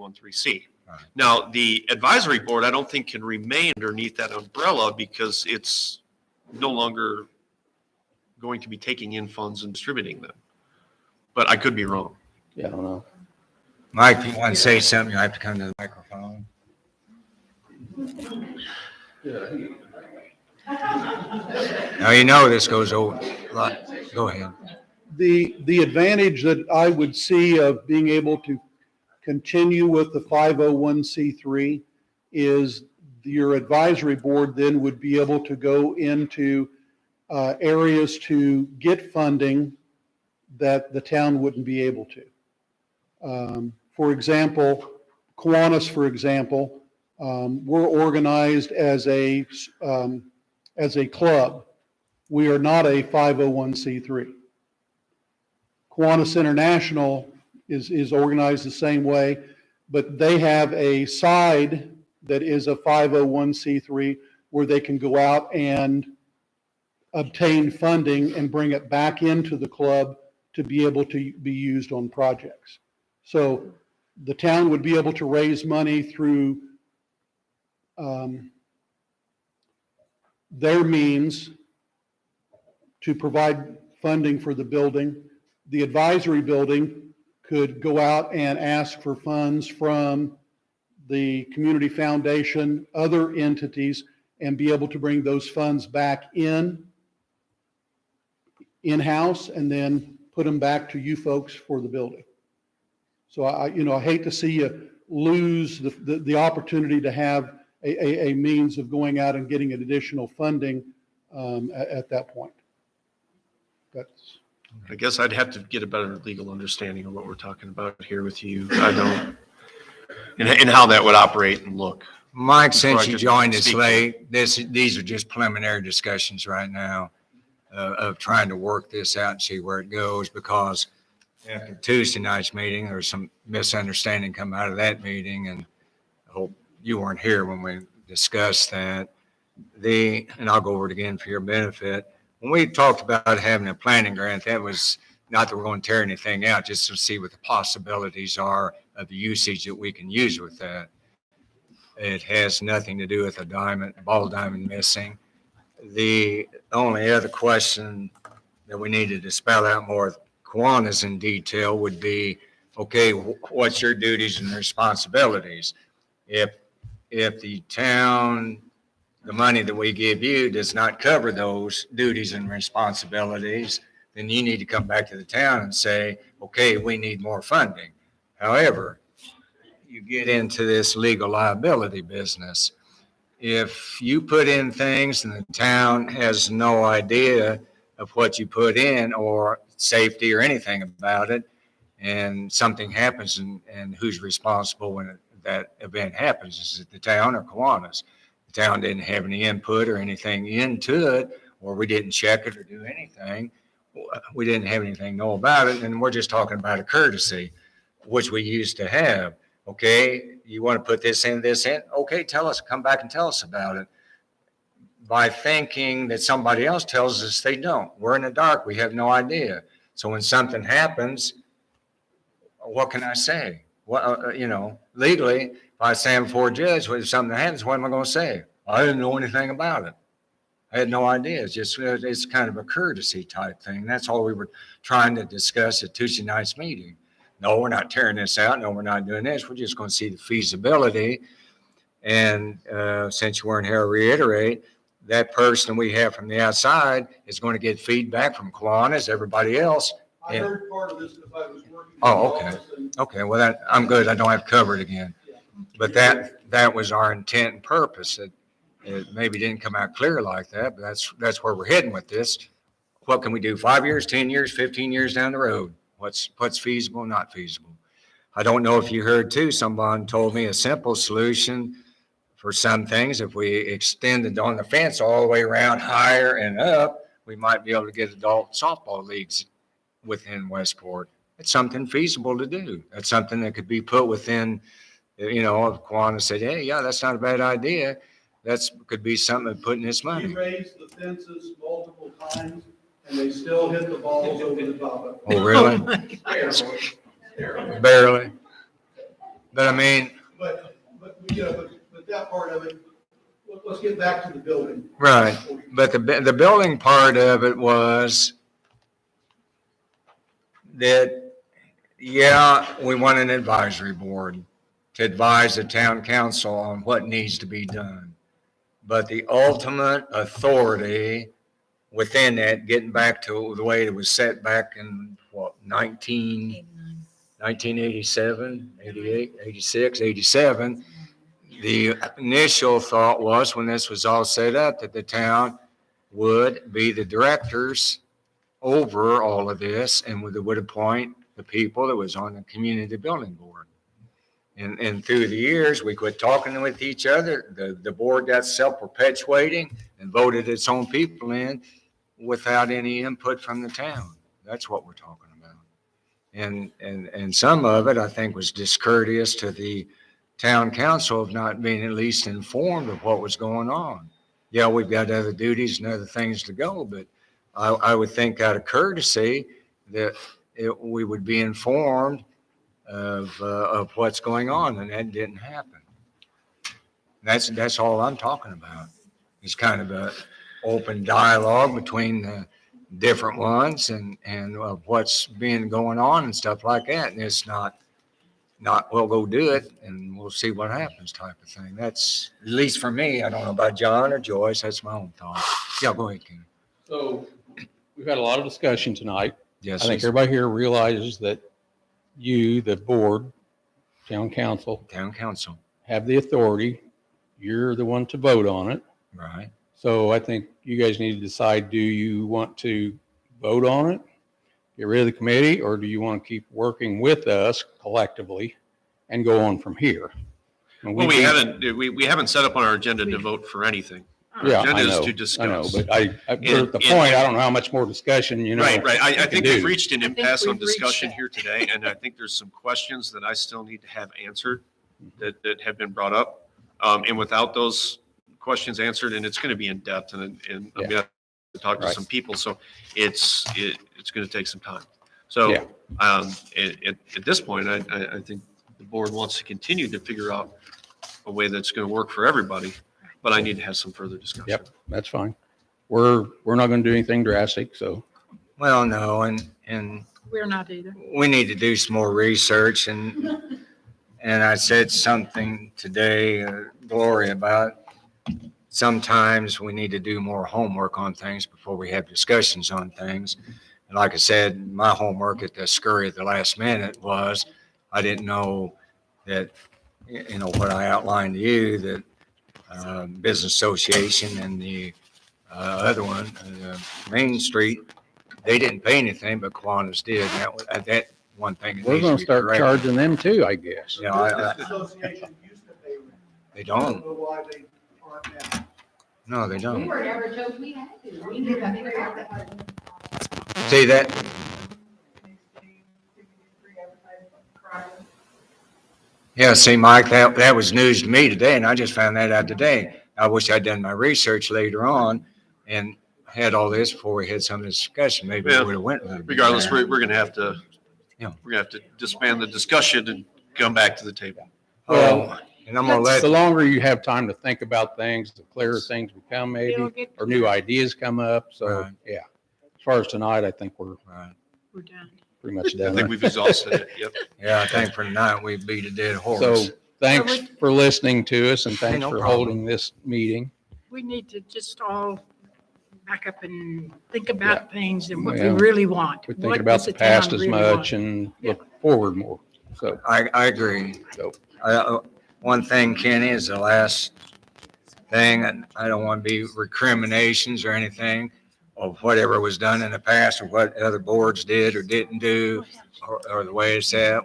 501c. Right. Now, the advisory board, I don't think can remain underneath that umbrella because it's no longer going to be taking in funds and distributing them. But I could be wrong. Yeah, I don't know. Mike, if you want to say something, you have to come to the microphone. Now, you know this goes over a lot. Go ahead. The advantage that I would see of being able to continue with the 501c3 is your advisory board then would be able to go into areas to get funding that the town wouldn't be able to. For example, Kiwanis, for example, we're organized as a club. We are not a 501c3. Kiwanis International is organized the same way, but they have a side that is a 501c3 where they can go out and obtain funding and bring it back into the club to be able to be used on projects. So the town would be able to raise money through their means to provide funding for the building. The advisory building could go out and ask for funds from the community foundation, other entities, and be able to bring those funds back in-house and then put them back to you folks for the building. So I hate to see you lose the opportunity to have a means of going out and getting an additional funding at that point. I guess I'd have to get a better legal understanding of what we're talking about here with you. I don't, and how that would operate and look. Mike, since you could joined us speak. late, these are just preliminary discussions right now of trying to work this out and see where it goes, because after Tuesday night's meeting, there was some misunderstanding come out of that meeting, and I hope you weren't here when we discussed that. And I'll go over it again for your benefit. When we talked about having a planning grant, that was not that we're going to tear anything out, just to see what the possibilities are of the usage that we can use with that. It has nothing to do with a ball diamond missing. The only other question that we needed to spell out more Kiwanis in detail would be, okay, what's your duties and responsibilities? If the town, the money that we give you does not cover those duties and responsibilities, then you need to come back to the town and say, okay, we need more funding. However, you get into this legal liability business. If you put in things and the town has no idea of what you put in or safety or anything about it, and something happens, and who's responsible when that event happens? Is it the town or Kiwanis? The town didn't have any input or anything into it, or we didn't check it or do anything. We didn't have anything to know about it, and we're just talking about a courtesy, which we used to have. Okay, you want to put this in, okay, tell us, come back and tell us about it. By thinking that somebody else tells us they don't. We're in the dark, we have no idea. So when something happens, what can I say? Well, legally, if I stand before a judge, if something happens, what am I going to say? I didn't know anything about it. I had no idea. It's kind of a courtesy type thing. That's all we were trying to discuss at Tuesday night's meeting. No, we're not tearing this out. No, we're not doing this. We're just going to see the feasibility. And since you weren't here, I'll reiterate, that person we have from the outside is going to get feedback from Kiwanis, everybody else. I heard part of this because I was working. Oh, okay. Okay, well, I'm good. I don't have to cover it again. But that was our intent and purpose. It maybe didn't come out clear like that, but that's where we're heading with this. What can we do 5 years, 10 years, 15 years down the road? What's feasible, not feasible? I don't know if you heard too, someone told me a simple solution for some things. If we extended on the fence all the way around higher and up, we might be able to get adult softball leagues within Westport. It's something feasible to do. That's something that could be put within, if Kiwanis said, hey, yeah, that's not a bad idea. Could be something to put in this money. We raised the fences multiple times and they still hit the balls over the top of it. Oh, really? Barely. But I mean, But that part of it, let's get back to the building. right, but the building part of it was that, yeah, we want an advisory board to advise the town council on what needs to be done. But the ultimate authority within that, getting back to the way it was set back in, what, 1987, 88, 86, 87, the initial thought was, when this was all set up, that the town would be the directors over all of this and would appoint the people that was on the community building board. And through the years, we quit talking with each other. The board got self-perpetuating and voted its own people in without any input from the town. That's what we're talking about. And some of it, I think, was discourteous to the town council of not being at least informed of what was going on. Yeah, we've got other duties and other things to go, but I would think out of courtesy that we would be informed of what's going on, and that didn't happen. That's all I'm talking about. It's kind of a open dialogue between the different ones and of what's been going on and stuff like that. And it's not, we'll go do it and we'll see what happens type of thing. That's, at least for me, I don't know about John or Joyce, that's my own thought. Yeah, go ahead, Ken. So we've had a lot of discussion tonight. Yes. I think everybody here realizes that you, the board, town council, Town council, have the authority. You're the one to vote on it. right? So I think you guys need to decide, do you want to vote on it, get rid of the committee, or do you want to keep working with us collectively and go on from here? And Well, we haven't set up on our agenda to vote for anything. Our Yeah, agenda I is know, to discuss. I know, but at the And- point, I don't know how much more discussion, Right. I we think can we've do. reached an I think impasse on we've reached discussion that. here today, and I think there's some questions that I still need to have answered that have been brought up. And without those questions answered, and it's going to be in depth, and I'm going to have to talk to Right. some people, so it's going to take some time. So Yeah. at this point, I think the board wants to continue to figure out a way that's going to work for everybody, but I need to have some further discussion. Yep, that's fine. We're not going to do anything drastic, so. Well, no, and We're not either. we need to do some more research and I said something today, Gloria, about sometimes we need to do more homework on things before we have discussions on things. And like I said, my homework at the scurry at the last minute was, I didn't know that, what I outlined to you, that Business Association and the other one, Main Street, they didn't pay anything, but Kiwanis did. And that one thing. that We're needs going be to start corrected. charging them too, I guess. Yeah, The association used to pay rent. they I don't. know why they aren't now. No, they We don't. were never told we had to. We knew nothing about that. See that? Yeah, see, Mike, that was news to me today, and I just found that out today. I wish I'd done my research later on and had all this before we had some of this discussion. Maybe we Yeah. would have went with it. Regardless, we're going to have to, Yeah. we're going to have to disband the discussion and come back to the table. Oh, and I'm gonna let, The longer you have time to think about things, the clearer things become It'll maybe, get or new ideas come up. So, Right. yeah. As far as tonight, I think we're right. We're done. pretty much I done. think we've exhausted it. Yep. Yeah, I think for tonight, we beat a dead So horse. thanks for listening to us and thanks no for problem. holding this meeting. We need to just all back up and think about things and what we Yeah. really want. We What think about does the town past as really much want? and look forward more. So, I agree. so, One thing, Kenny, is the last thing, and I don't want to be recriminations or anything of whatever was done in the past or what other boards did or didn't do, or the way it's at.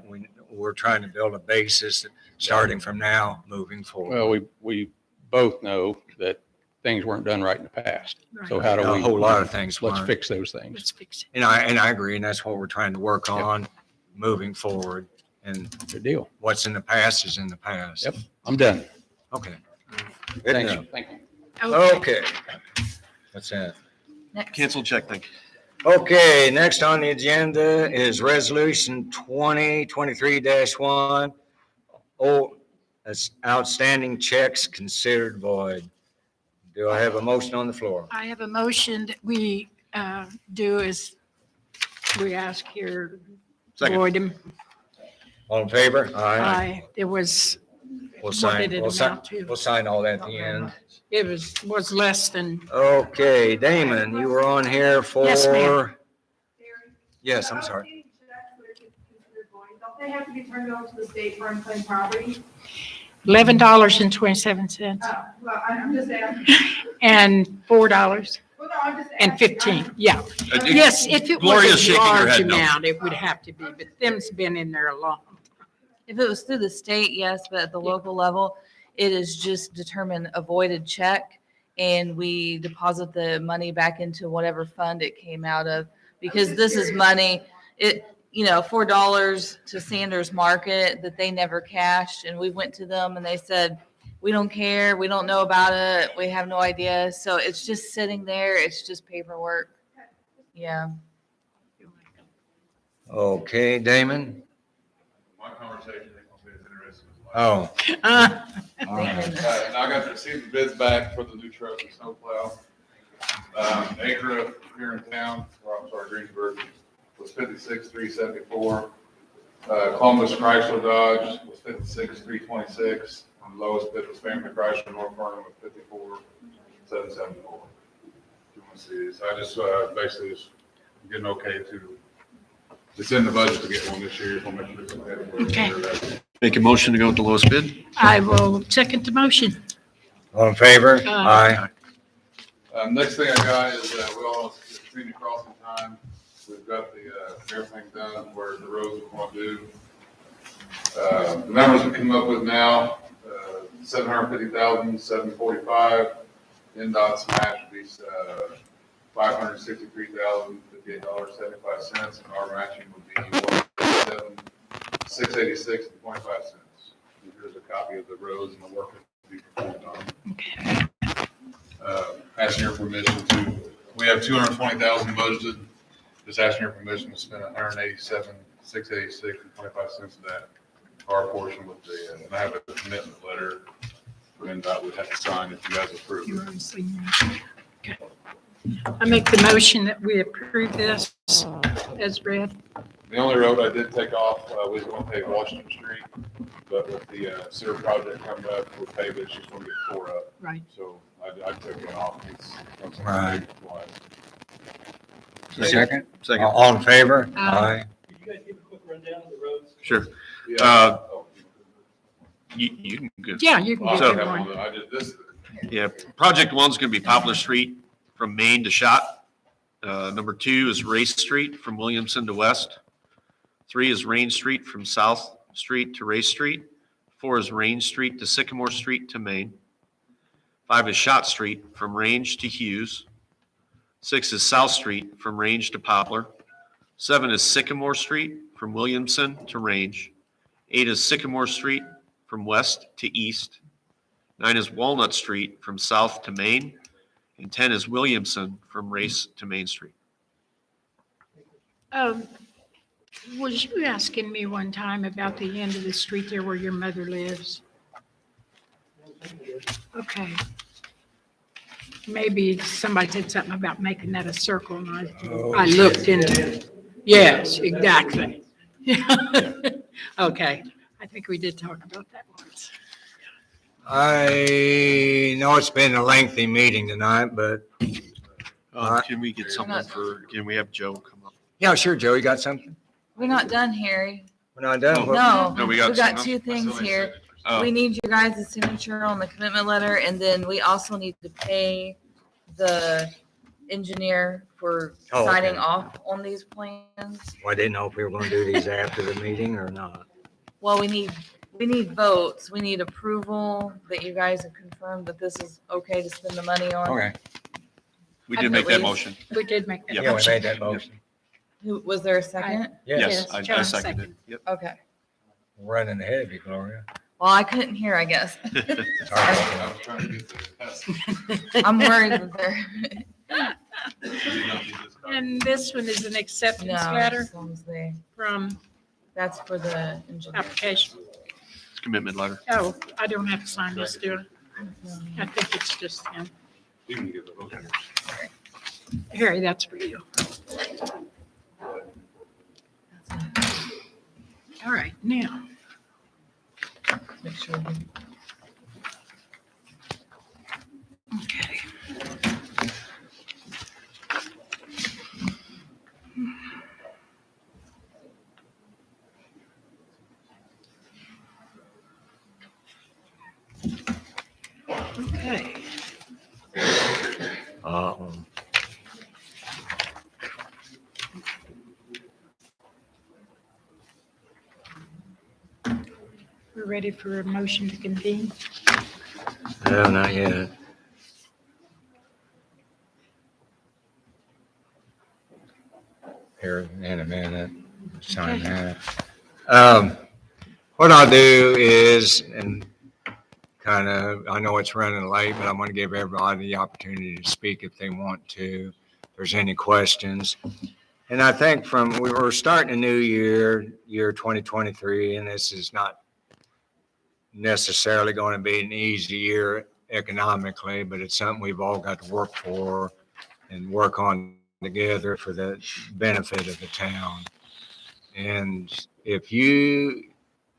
We're trying to build a basis starting from now, moving forward. well, we both know that things weren't done right in the past. So how do A we? whole lot of things Let's weren't. fix those things. Let's fix it. And I agree, and that's what we're trying to work on, moving forward. And Good deal. what's in the past is in the past. Yep. I'm done. Okay. Good Thank enough. you. Thank you. Okay. What's that? Cancel check, thank you. Okay, next on the agenda is Resolution 2023-1, Oh, that's outstanding checks considered void. Do I have a motion on the floor? I have a motion that we do as we ask here, Second. void them. All in favor? Aye. There was, We'll what sign, did it we'll sign, amount to? we'll sign all that at the end. It was less than, Okay, Damon, you were on here for? Yes, ma'am. Yes, I'm sorry. Don't they have to be turned over to the state for unclaimed property? $11.27 Well, I'm just asking. and $4 Well, no, I'm just and asking. 15, yeah. Yes, if it Gloria's was a shaking her large head no. amount, it would have to be, but them's been in there a long. If it was through the state, yes, but at the Yeah. local level, it is just determined a voided check. And we deposit the money back into whatever fund it came out of. Because this is money, $4 to Sanders Market that they never cashed. And we went to them and they said, we don't care, we don't know about it, we have no idea. So it's just sitting there, it's just paperwork. Yeah. Okay, Damon? My conversation ain't gonna be as interesting as mine. Oh. all Thank right. goodness. And I got to receive the bids back for the new truck and snowplow. Acre here in town, or I'm sorry, Greensburg, was 56,374. Columbus Chrysler Dodge was 56,326. And the lowest bid was Family Chrysler North Vernon with 54,774. You want to see this? I just, basically just getting okay to, it's in the budget to get one this year. We'll make sure it's ahead. Okay. Make a motion to go with the lowest bid? I will second the motion. All in favor? Aye. Next thing I got is, we all it's community crossing time. We've got the, everything done where the roads we want to do. The numbers we come up with now, 750,745. NDOT's match would be, $563,058.75, and our matching would be $1,686.25. Here's a copy of the roads and the work that will be performed on. Okay. Asking your permission to, we have 220,000 budgeted, just asking your permission to spend 187,686.25 of that, our portion with the, and I have a commitment letter for NDOT would have to sign if you guys approve You it. already seen that. Okay. I make the motion that we approve this as read. The only road I did take off, we was going to pave Washington Street, but with the sewer project coming up, we'll pave it, it's just going to get tore up. Right. So I took it off. It's Right. big. Second? Second. All in favor? Aye. Could you guys give a quick rundown of the roads? Sure. Yeah. You can go. Yeah, you can I'll get have that one. one. I did this. Yeah, project one's gonna be Poplar Street from Main to Shot. Number 2 is Race Street from Williamson to West. 3 is Rain Street from South Street to Race Street. 4 is Rain Street to Sycamore Street to Main. 5 is Shot Street from Range to Hughes. 6 is South Street from Range to Poplar. 7 is Sycamore Street from Williamson to Range. 8 is Sycamore Street from west to east. 9 is Walnut Street from south to Main. And 10 is Williamson from Race to Main Street. Was you asking me one time about the end of the street there where your mother lives? Okay. Maybe somebody said something about making that a circle and I looked into it. Yes, exactly. Okay, I think we did talk about that once. I know it's been a lengthy meeting tonight, but Can we get someone can we have Joe come up? yeah, sure, Joe, you got something? We're not done, Harry. We're not done? No, No, we we got got some- two things here. Oh, We need you guys' signature on the commitment letter, and then we also need to pay the engineer for Oh, okay. signing off on these plans. Well, I didn't know if we were going to do these after the meeting or not. Well, we need votes. We need approval that you guys have confirmed that this is okay to spend the money on. Okay. we did make that At least. motion. We did make that. Yeah, Yeah, we motion. made that motion. Who, was there a second? Yes, I John seconded it. Yep. Okay. Running ahead of you, Gloria. Well, I couldn't hear, I guess. Sorry. I was trying to get the. I'm worried that they're, And this one is an no, acceptance letter as long as they, from that's for the engineer. application. commitment letter. Oh, I don't have to sign this, do I? I think it's just him. Harry, that's for you. All right, now, Make sure. okay. Okay. We're ready for a motion to convene. No, not yet. Here in a minute, sign that. What I'll do is, and kind of, I know it's running late, but I'm going to give everybody the opportunity to speak if they want to. If there's any questions. And I think we were starting a new year 2023, and this is not necessarily going to be an easy year economically, but it's something we've all got to work for and work on together for the benefit of the town. And if you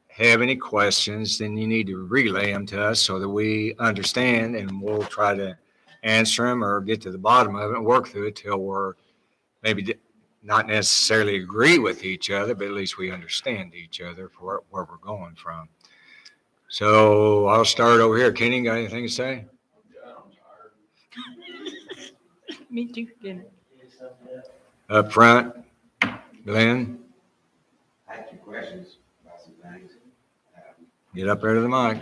have any questions, then you need to relay them to us so that we understand, and we'll try to answer them or get to the bottom of it and work through it till we're maybe not necessarily agree with each other, but at least we understand each other for where we're going from. So I'll start over here. Kenny, got anything to say? Me too, didn't Up front, Glenn, I have two questions about some things. get up there to the mic.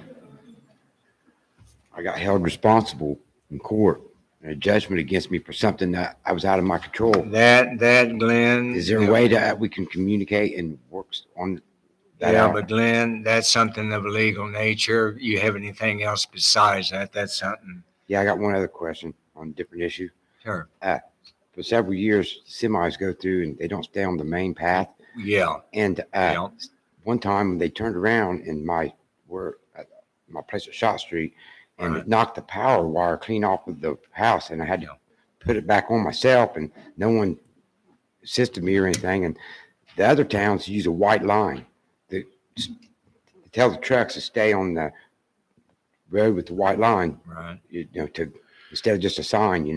I got held responsible in court, a judgment against me for something that I was out of my control. That Glenn. Is there a way that we can communicate and work on that Yeah, out? but Glenn, that's something of a legal nature. You have anything else besides that? That's something. Yeah, I got one other question on a different issue. Sure. For several years, semis go through and they don't stay on the main path. Yeah. And Yeah. one time when they turned around in my place at Shot Street, and Right. it knocked the power wire clean off of the house, and I had to put it back on myself, and no one assisted me or anything. And the other towns use a white line to tell the trucks to stay on the road with the white line, Right. to instead of just a sign,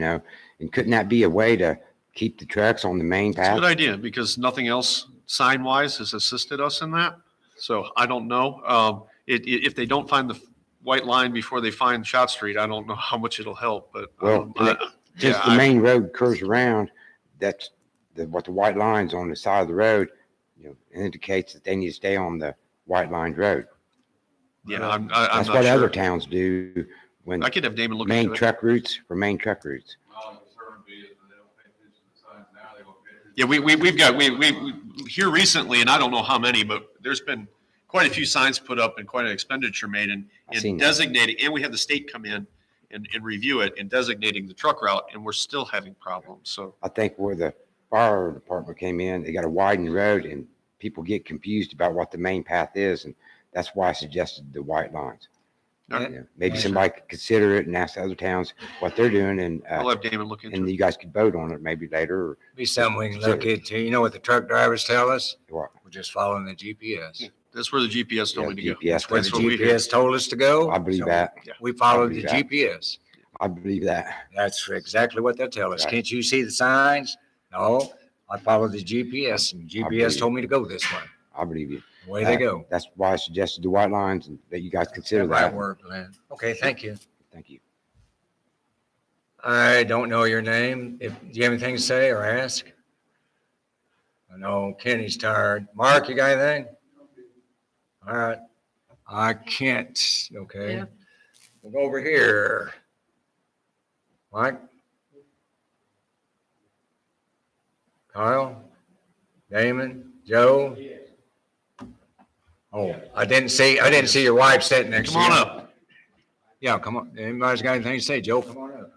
And couldn't that be a way to keep the trucks on the main It's a path? good idea because nothing else sign wise has assisted us in that. So I don't know. If they don't find the white line before they find Shot Street, I don't know how much it'll help, but Well, since the main road curves around, that's what the white line's on the side of the road, indicates that they need to stay on the white lined road. Yeah, I'm That's not what other sure. towns do when I could have Damon look main into it. truck routes. My concern be is that they don't pay attention to the signs now, they won't pay attention. Yeah, we here recently, and I don't know how many, but there's been quite a few signs put up and quite an expenditure made in I've seen that. designating, and we had the state come in and review it and designating the truck route, and we're still having problems. So I think where the fire department came in, they got a widened road and people get confused about what the main path is. And that's why I suggested the white lines. All right. Maybe somebody could consider it and ask the other towns what they're doing, and I'll have Damon look into and it. you guys could vote on it maybe later. Or Be something we can look into. You know what the truck drivers tell us? what. We're just following the GPS. Yeah, that's where the GPS told me to go. GPS. That's where the That's what we hear. GPS told us to go. I believe So that. We followed I the believe that. GPS. I believe that. That's exactly what they'll tell us. Right. Can't you see the signs? No, I followed the GPS and believe GPS told me to go this way. I believe you. Away they go. That's why I suggested the white lines and that you guys consider That might that. work, Glenn. Okay, thank you. Thank you. I don't know your name. Do you have anything to say or ask? I know Kenny's tired. Mark, you got anything? All right. I can't. Okay. Yeah. We'll go over here. Mike? Kyle? Damon? Joe? Oh, I didn't see your wife sitting next to Come you. on up. Yeah, come on. Anybody's got anything to say? Joe, come on up.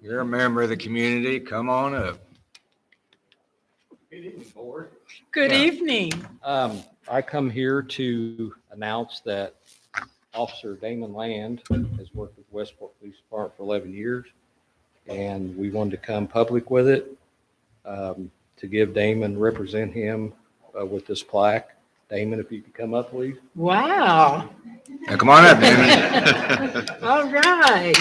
You're a member of the community. Come on up. Good Yeah. evening. I come here to announce that Officer Damon Land has worked with Westport Police Department for 11 years, and we wanted to come public with it to give Damon, represent him with this plaque. Damon, if you could come up, please. Wow. Now, come on up, Damon. All right.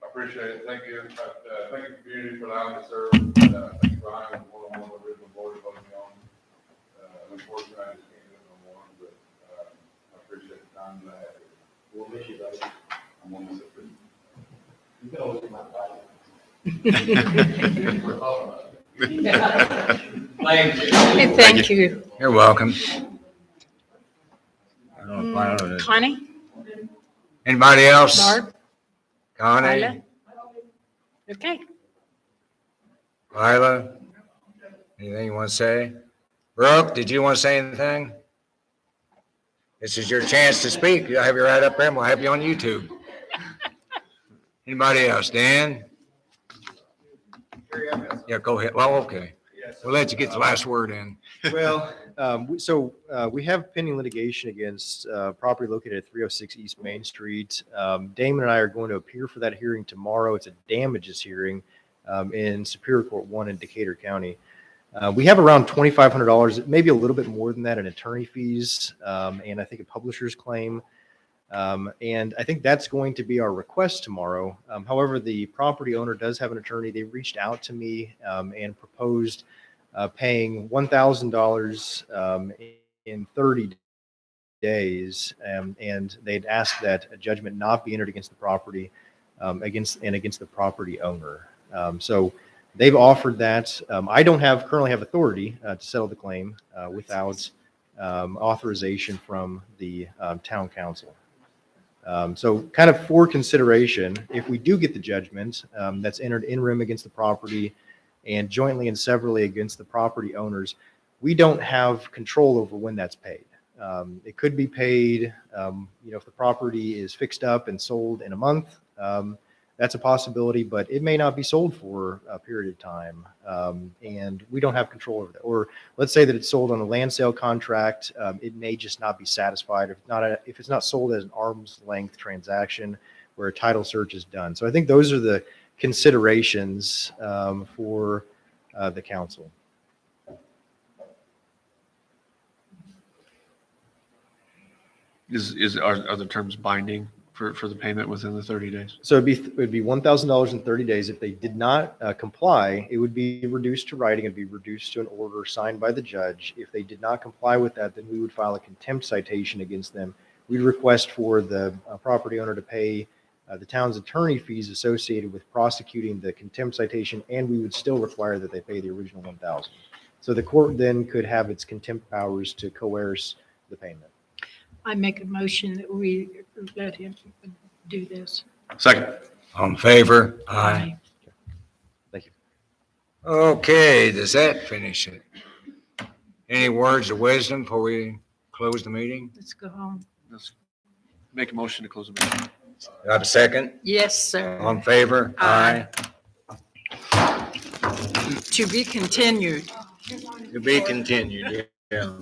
I appreciate it. Thank you. Thank you, community, for allowing me to serve. Thank you, Brian, for one of the original board voting me on. Unfortunately, I just can't do it no more, but I appreciate the time that I had. We'll miss you, buddy. I'm on this. You can always get my Bible. Hey, thank you. You're welcome. I don't know. Connie? Anybody else? Barb? Connie, Lila? Okay. Lila, anything you want to say? Brooke, did you want to say anything? This is your chance to speak. I'll have you right up there and we'll have you on YouTube. Anybody else? Dan? Yeah, go ahead. Well, okay. We'll let you get the last word in. Well, we have pending litigation against property located at 306 East Main Street. Damon and I are going to appear for that hearing tomorrow. It's a damages hearing in Superior Court 1 in Decatur County. We have around $2,500, maybe a little bit more than that in attorney fees, and I think a publisher's claim. And I think that's going to be our request tomorrow. However, the property owner does have an attorney. They reached out to me and proposed paying $1,000 in 30 days. And they'd asked that a judgment not be entered against the property against the property owner. So they've offered that. I don't currently have authority to settle the claim without authorization from the town council. So kind of for consideration, if we do get the judgment that's entered in rem against the property and jointly and severally against the property owners, we don't have control over when that's paid. It could be paid, if the property is fixed up and sold in a month, that's a possibility, but it may not be sold for a period of time. And we don't have control over that. Or let's say that it's sold on a land sale contract. It may just not be satisfied if it's not sold as an arm's length transaction where a title search is done. So I think those are the considerations for the council. Are the terms binding for the payment within the 30 days? So it'd be $1,000 in 30 days. If they did not comply, it would be reduced to writing. It'd be reduced to an order signed by the judge. If they did not comply with that, then we would file a contempt citation against them. We'd request for the property owner to pay the town's attorney fees associated with prosecuting the contempt citation, and we would still require that they pay the original $1,000. So the court then could have its contempt powers to coerce the payment. I make a motion that we let him do this. Second. All in favor? Aye. Thank you. Okay, does that finish it? Any words of wisdom before we close the meeting? Let's go home. Let's make a motion to close the meeting. Do I have a second? Yes, sir. All in favor? Aye. To be continued. To be continued, yeah.